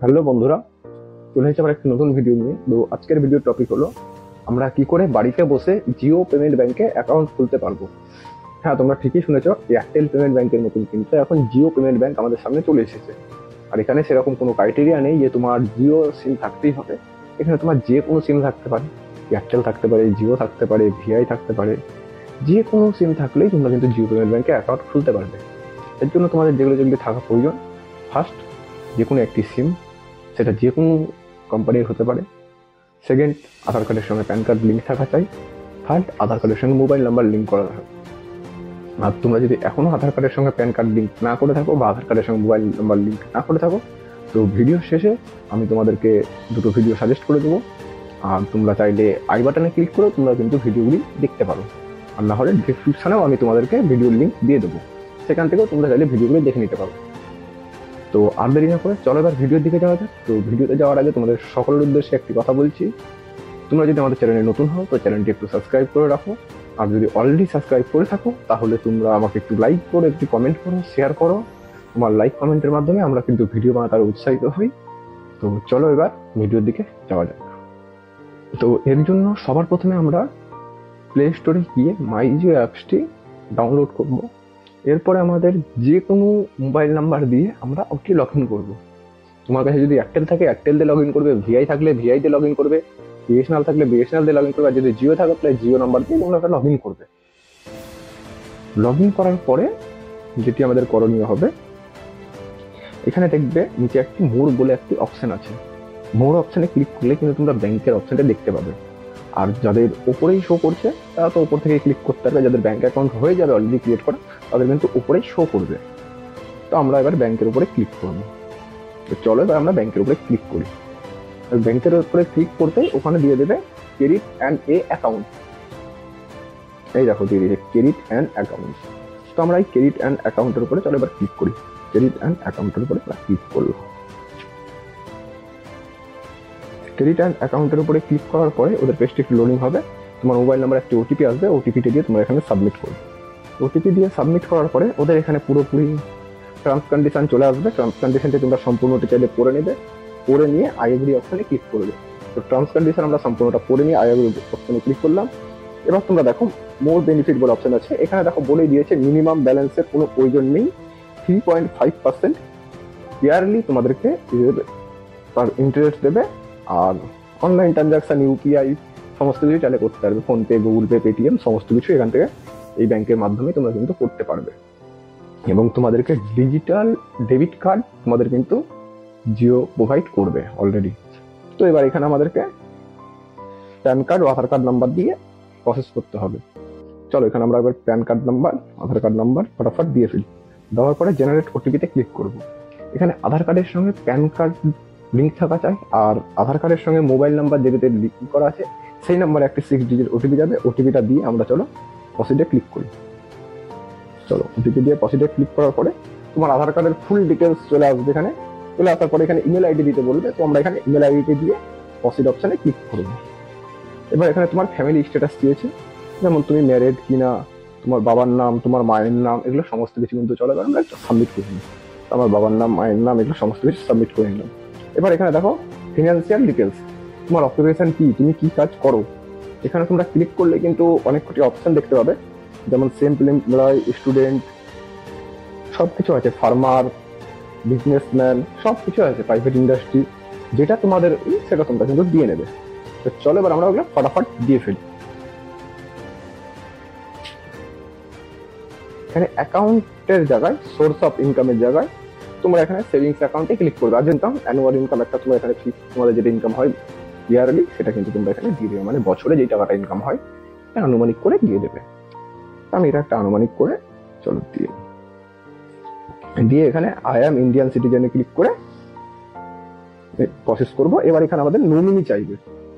Hello বন্ধুরা, চলে এসেছে আমার একটা নতুন ভিডিও নিয়ে। তো আজকের ভিডিওর টপিক হলো আমরা কি করে বাড়িতে বসে জিও পেমেন্ট ব্যাংকে অ্যাকাউন্ট খুলতে পারবো। হ্যাঁ, তোমরা ঠিকই শুনেছো, এয়ারটেল পেমেন্ট ব্যাংকের মতন কিন্তু এখন জিও পেমেন্ট ব্যাংক আমাদের সামনে চলে এসেছে। আর এখানে সেরকম কোনো ক্রাইটেরিয়া নেই যে তোমার জিও সিম থাকতেই হবে। এখানে তোমার যে কোনো সিম থাকতে পারে, এয়ারটেল থাকতে পারে, জিও থাকতে পারে, ভিআই থাকতে পারে। যে কোনো সিম থাকলেই তোমরা কিন্তু জিও পেমেন্ট ব্যাংকে অ্যাকাউন্ট খুলতে পারবে। এর জন্য তোমাদের যেগুলো যেগুলো থাকা প্রয়োজন: ফার্স্ট, যে কোনো একটি সিম, সেটা যে কোনো কোম্পানির হতে পারে। সেকেন্ড, আধার কার্ডের সঙ্গে প্যান কার্ড লিঙ্ক থাকা চাই। থার্ড, আধার কার্ডের সঙ্গে মোবাইল নাম্বার লিঙ্ক করা থাকে। আর তোমরা যদি এখনো আধার কার্ডের সঙ্গে প্যান কার্ড লিঙ্ক না করে থাকো বা আধার কার্ডের সঙ্গে মোবাইল নাম্বার লিঙ্ক না করে থাকো, তো ভিডিও শেষে আমি তোমাদেরকে দুটো ভিডিও সাজেস্ট করে দেবো। আর তোমরা চাইলে আই বাটনে ক্লিক করে তোমরা কিন্তু ভিডিওগুলি দেখতে পারো। আর না হলে ডিসক্রিপশনেও আমি তোমাদেরকে ভিডিওর লিঙ্ক দিয়ে দেবো, সেখান থেকেও তোমরা চাইলে ভিডিওগুলি দেখে নিতে পারো। তো আর দেরি না করে চলো এবার ভিডিওর দিকে যাওয়া যাক। তো ভিডিওতে যাওয়ার আগে তোমাদের সকলের উদ্দেশ্যে একটি কথা বলছি: তোমরা যদি আমাদের চ্যানেলে নতুন হও তো চ্যানেলটি একটু সাবস্ক্রাইব করে রাখো। আর যদি অলরেডি সাবস্ক্রাইব করে থাকো তাহলে তোমরা আমাকে একটু লাইক করো, একটু কমেন্ট করো, শেয়ার করো। তোমার লাইক কমেন্টের মাধ্যমে আমরা কিন্তু ভিডিও বানাতে আরো উৎসাহিত হই। তো চলো এবার ভিডিওর দিকে যাওয়া যাক। তো এর জন্য সবার প্রথমে আমরা প্লে স্টোরে গিয়ে মাই জিও অ্যাপসটি ডাউনলোড করব। এরপরে আমাদের যে কোনো মোবাইল নাম্বার দিয়ে আমরা ওটি লগ ইন করবো। তোমার কাছে যদি এয়ারটেল থাকে এয়ারটেল দিয়ে লগ ইন করবে, ভিআই থাকলে ভিআই দিয়ে লগ ইন করবে, বিএসএনএল থাকলে বিএসএনএল দিয়ে লগ ইন করবে, আর যদি জিও থাকে তাহলে জিও নাম্বার দিয়ে তোমরা লগ ইন করবে। লগ ইন করার পরে যেটি আমাদের করণীয় হবে, এখানে দেখবে নিচে একটি মোর বলে একটি অপশন আছে। মোর অপশনে ক্লিক করলে কিন্তু তোমরা ব্যাংকের অপশনটা দেখতে পাবে। আর যাদের ওপরেই শো করছে তারা তো ওপর থেকে ক্লিক করতে পারবে। যাদের ব্যাংক অ্যাকাউন্ট হয়ে যাবে অলরেডি ক্রিয়েট করা, তাদের কিন্তু উপরেই শো করবে। তো আমরা এবার ব্যাংকের উপরে ক্লিক করবো। তো চলো এবার আমরা ব্যাংকের উপরে ক্লিক করি। ব্যাংকের উপরে ক্লিক করতেই ওখানে দিয়ে দেবে ক্রেডিট অ্যান্ড এ অ্যাকাউন্ট। এই দেখো দিয়ে দিয়েছে ক্রেডিট অ্যান্ড অ্যাকাউন্ট। তো আমরা এই ক্রেডিট অ্যান্ড অ্যাকাউন্টের উপরে চলো এবার ক্লিক করি। ক্রেডিট অ্যান্ড অ্যাকাউন্টের উপরে ক্লিক করলো। ক্রেডিট অ্যান্ড অ্যাকাউন্টের উপরে ক্লিক করার পরে ওদের পেজটি একটু লোডিং হবে। তোমার মোবাইল নাম্বার একটি ওটিপি আসবে, ওটিপিটা দিয়ে তোমরা এখানে সাবমিট করবে। ওটিপি দিয়ে সাবমিট করার পরে ওদের এখানে পুরোপুরি টার্মস কন্ডিশন চলে আসবে। টার্মস কন্ডিশনটি তোমরা সম্পূর্ণটি চাইলে পড়ে নেবে, পড়ে নিয়ে আই এগ্রি অপশনে ক্লিক করবে। তো টার্মস কন্ডিশন আমরা সম্পূর্ণটা পড়ে নিয়ে আই এগ্রি অপশনে ক্লিক করলাম। এবার তোমরা দেখো মোর বেনিফিট বলে অপশন আছে। এখানে দেখো বলেই দিয়েছে মিনিমাম ব্যালেন্সের কোনো প্রয়োজন নেই। 3.5% ইয়ারলি তোমাদেরকে তার ইন্টারেস্ট দেবে। আর অনলাইন ট্রানজাকশন, ইউপিআই সমস্ত কিছু চাইলে করতে পারবে। ফোনপে, গুগল পে, পেটিএম সমস্ত কিছু এখান থেকে এই ব্যাংকের মাধ্যমে তোমরা কিন্তু করতে পারবে। এবং তোমাদেরকে ডিজিটাল ডেবিট কার্ড তোমাদের কিন্তু জিও প্রোভাইড করবে অলরেডি। তো এবার এখানে আমাদেরকে প্যান কার্ড ও আধার কার্ড নাম্বার দিয়ে প্রসেস করতে হবে। চলো এখানে আমরা এবার প্যান কার্ড নাম্বার, আধার কার্ড নাম্বার ফটাফট দিয়ে ফেলি। দেওয়ার পরে জেনারেট ওটিপিতে ক্লিক করব। এখানে আধার কার্ডের সঙ্গে প্যান কার্ড লিঙ্ক থাকা চাই। আর আধার কার্ডের সঙ্গে মোবাইল নাম্বার যেটাতে লিঙ্ক করা আছে সেই নাম্বারে একটি 6 ডিজিট ওটিপি যাবে। ওটিপিটা দিয়ে আমরা চলো প্রসিডে ক্লিক করি। চলো ওটিপি দিয়ে প্রসিডে ক্লিক করার পরে তোমার আধার কার্ডের ফুল ডিটেলস চলে আসবে। এখানে চলে আসার পরে এখানে ইমেল আইডি দিতে বলবে। তো আমরা এখানে ইমেল আইডি দিয়ে প্রসিড অপশনে ক্লিক করবো। এবার এখানে তোমার ফ্যামিলি স্ট্যাটাস দিয়েছে, যেমন তুমি ম্যারেড কিনা, তোমার বাবার নাম, তোমার মায়ের নাম, এগুলো সমস্ত কিছু কিন্তু চলে। এবার আমরা একটা সাবমিট করে নিই। আমার বাবার নাম, মায়ের নাম, এগুলো সমস্ত কিছু সাবমিট করে নিলাম। এবার এখানে দেখো ফিনান্সিয়াল ডিটেলস, তোমার অকুপেশন কি, তুমি কি কাজ করো। এখানে তোমরা ক্লিক করলে কিন্তু অনেক কটি অপশন দেখতে পাবে, যেমন সেম্পল এমপ্লয়, স্টুডেন্ট, সব কিছু আছে, ফার্মার, বিজনেসম্যান, সব কিছু আছে, প্রাইভেট ইন্ডাস্ট্রি, যেটা তোমাদের সেটা তোমরা কিন্তু দিয়ে নেবে। তো চলো এবার আমরা ওগুলো ফটাফট দিয়ে ফেলি। এখানে অ্যাকাউন্টের জায়গায় সোর্স অফ ইনকামের জায়গায় তোমরা এখানে সেভিংস অ্যাকাউন্টে ক্লিক করবে। আর ইনকাম, অ্যানুয়াল ইনকাম একটা তোমরা এখানে তোমাদের যেটা ইনকাম হয় ইয়ারলি সেটা কিন্তু তোমরা এখানে দিয়ে দেবে। মানে বছরে যেই টাকাটা ইনকাম হয় এটা আনুমানিক করে দিয়ে দেবে। আমি এটা একটা আনুমানিক করে চলো দিয়ে এখানে আই অ্যাম ইন্ডিয়ান সিটিজেনে ক্লিক করে প্রসেস করব। এবার এখানে আমাদের নমিনি চাইবে।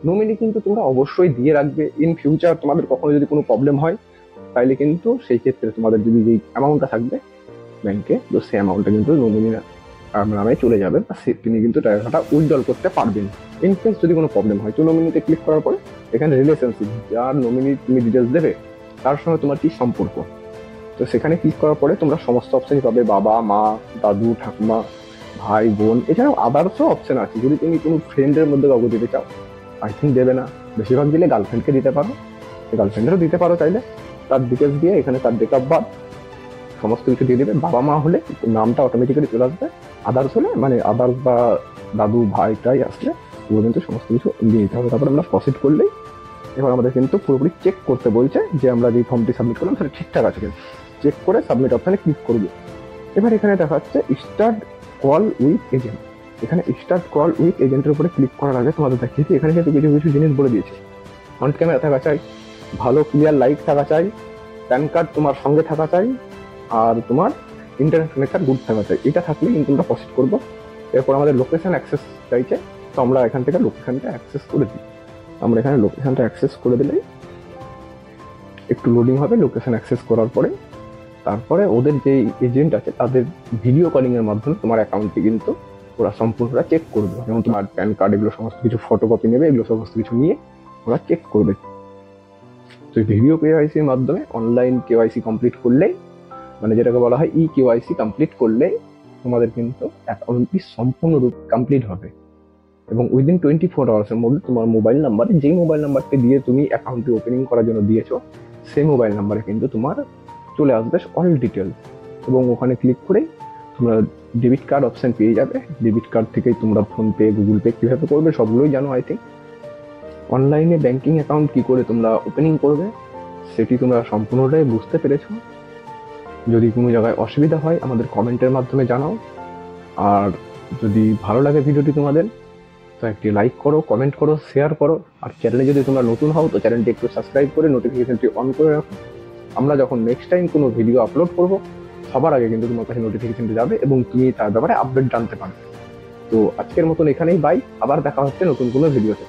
নমিনি কিন্তু তোমরা অবশ্যই দিয়ে রাখবে। ইন ফিউচার তোমাদের কখনো যদি কোনো প্রবলেম হয় তাইলে কিন্তু সেই ক্ষেত্রে তোমাদের যদি যেই অ্যামাউন্টটা থাকবে ব্যাংকে, তো সেই অ্যামাউন্টটা কিন্তু নমিনি নামে চলে যাবে। তিনি কিন্তু টাকাটা উইথড্রল করতে পারবেন ইনকেস যদি কোনো প্রবলেম হয়। তো নমিনিতে ক্লিক করার পরে এখানে রিলেশনশিপ, যার নমিনি তুমি ডিটেলস দেবে তার সঙ্গে তোমার কি সম্পর্ক, তো সেখানে ক্লিক করার পরে তোমরা সমস্ত অপশনই পাবে। বাবা, মা, দাদু, ঠাকুমা, ভাই বোন, এছাড়াও আদার্সও অপশন আছে। যদি তুমি কোনো ফ্রেন্ডের মধ্যে কাউকে দিতে চাও, আই থিঙ্ক দেবে না। বেশিরভাগ দিলে গার্লফ্রেন্ডকে দিতে পারো, গার্লফ্রেন্ডেরও দিতে পারো চাইলে। তার ডিটেলস দিয়ে এখানে তার ডেট অফ বার্থ সমস্ত কিছু দিয়ে দেবে। বাবা মা হলে নামটা অটোমেটিক্যালি চলে আসবে, আদার্স হলে মানে আদার্স বা দাদু ভাইটাই আসলে ওগুলো কিন্তু সমস্ত কিছু দিয়ে দিতে হবে। তারপর আমরা প্রসিড করলেই এবার আমাদের কিন্তু পুরোপুরি চেক করতে বলছে যে আমরা যে ফর্মটি সাবমিট করলাম সেটা ঠিকঠাক আছে কিনা। চেক করে সাবমিট অপশানে ক্লিক করবো। এবার এখানে দেখা যাচ্ছে স্টার্ট কল উইথ এজেন্ট। এখানে স্টার্ট কল উইথ এজেন্টের উপরে ক্লিক করার আগে তোমাদের দেখিয়েছি এখানে কিন্তু কিছু কিছু জিনিস বলে দিয়েছে। ফ্রন্ট ক্যামেরা থাকা চাই, ভালো ক্লিয়ার লাইট থাকা চাই, প্যান কার্ড তোমার সঙ্গে থাকা চাই, আর তোমার ইন্টারনেট কানেকশন গুড থাকা চাই। এটা থাকলে কিন্তু আমরা প্রসিড করবো। এরপর আমাদের লোকেশন অ্যাক্সেস চাইছে, তো আমরা এখান থেকে লোকেশনটা অ্যাক্সেস করে দিই। আমরা এখানে লোকেশনটা অ্যাক্সেস করে দিলেই একটু লোডিং হবে। লোকেশন অ্যাক্সেস করার পরে তারপরে ওদের যে এজেন্ট আছে তাদের ভিডিও কলিং এর মাধ্যমে তোমার অ্যাকাউন্টটি কিন্তু ওরা সম্পূর্ণটা চেক করবে। যেমন তোমার প্যান কার্ড এগুলো সমস্ত কিছু ফটোকপি নেবে, এগুলো সমস্ত কিছু নিয়ে ওরা চেক করবে। তো ভিডিও কেওয়াইসির মাধ্যমে অনলাইন কেওয়াইসি কমপ্লিট করলেই, মানে যেটাকে বলা হয় ই কেওয়াইসি কমপ্লিট করলেই তোমাদের কিন্তু অ্যাকাউন্টটি সম্পূর্ণরূপ কমপ্লিট হবে। এবং উইদিন 24 আওয়ার্সের মধ্যে তোমার মোবাইল নাম্বারে, যেই মোবাইল নাম্বারটি দিয়ে তুমি অ্যাকাউন্টটি ওপেনিং করার জন্য দিয়েছো, সেই মোবাইল নাম্বারে কিন্তু তোমার চলে আসবে অল ডিটেলস। এবং ওখানে ক্লিক করে তোমরা ডেবিট কার্ড অপশন পেয়ে যাবে। ডেবিট কার্ড থেকেই তোমরা ফোনপে, গুগল পে কীভাবে করবে সবগুলোই জানো আই থিঙ্ক। অনলাইনে ব্যাংকিং অ্যাকাউন্ট কী করে তোমরা ওপেনিং করবে সেটি তোমরা সম্পূর্ণটাই বুঝতে পেরেছো। যদি কোনো জায়গায় অসুবিধা হয় আমাদের কমেন্টের মাধ্যমে জানাও। আর যদি ভালো লাগে ভিডিওটি তোমাদের, তো একটি লাইক করো, কমেন্ট করো, শেয়ার করো। আর চ্যানেলে যদি তোমরা নতুন হও তো চ্যানেলটি একটু সাবস্ক্রাইব করে নোটিফিকেশনটি অন করে রাখো। আমরা যখন নেক্সট টাইম কোনো ভিডিও আপলোড করব সবার আগে কিন্তু তোমার কাছে নোটিফিকেশনটি যাবে এবং তুমি তার ব্যাপারে আপডেট জানতে পারবে। তো আজকের মতন এখানেই বাই, আবার দেখা হচ্ছে নতুন কোনো ভিডিওতে।